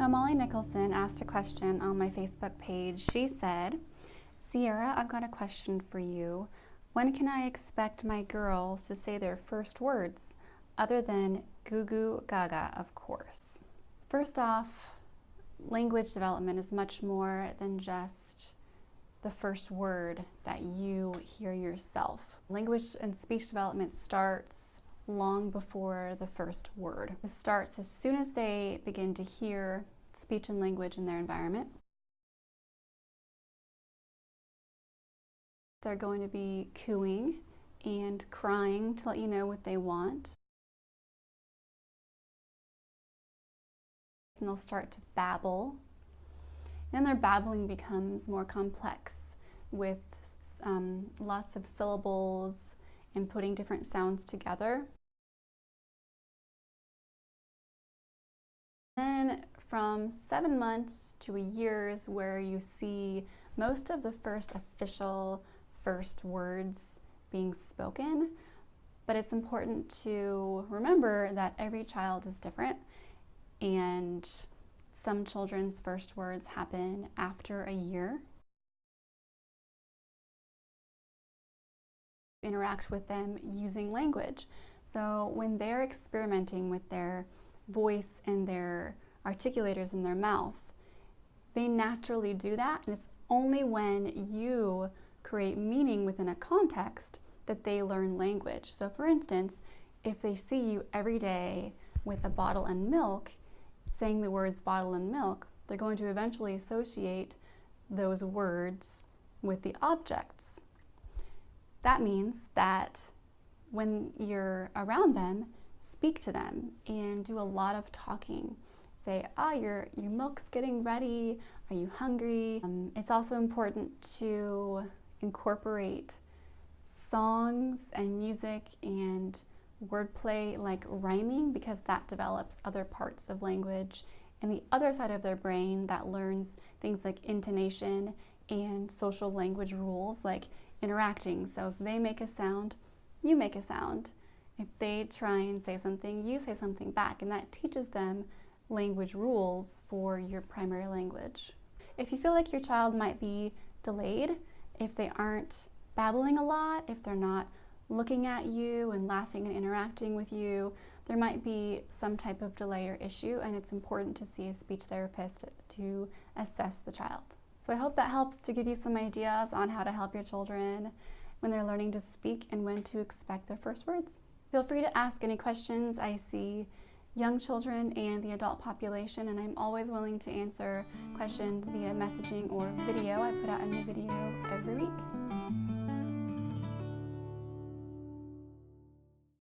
So Molly Nicholson asked a question on my Facebook page. She said, Sierra, I've got a question for you. When can I expect my girls to say their first words, other than goo goo gaga, of course? First off, language development is much more than just the first word that you hear yourself. Language and speech development starts long before the first word. It starts as soon as they begin to hear speech and language in their environment. They're going to be cooing and crying to let you know what they want. And they'll start to babble. And their babbling becomes more complex with lots of syllables and putting different sounds together. Then from 7 months to a year is where you see most of the first official first words being spoken. But it's important to remember that every child is different, and some children's first words happen after a year. Interact with them using language. So when they're experimenting with their voice and their articulators in their mouth, they naturally do that, and it's only when you create meaning within a context that they learn language. So for instance, if they see you every day with a bottle and milk, saying the words bottle and milk, they're going to eventually associate those words with the objects. That means that when you're around them, speak to them and do a lot of talking. Say, your milk's getting ready. Are you hungry? It's also important to incorporate songs and music and wordplay like rhyming, because that develops other parts of language and the other side of their brain that learns things like intonation and social language rules like interacting. So if they make a sound, you make a sound. If they try and say something, you say something back, and that teaches them language rules for your primary language. If you feel like your child might be delayed, if they aren't babbling a lot, if they're not looking at you and laughing and interacting with you, there might be some type of delay or issue, and it's important to see a speech therapist to assess the child. So I hope that helps to give you some ideas on how to help your children when they're learning to speak and when to expect their first words. Feel free to ask any questions. I see young children and the adult population, and I'm always willing to answer questions via messaging or video. I put out a new video every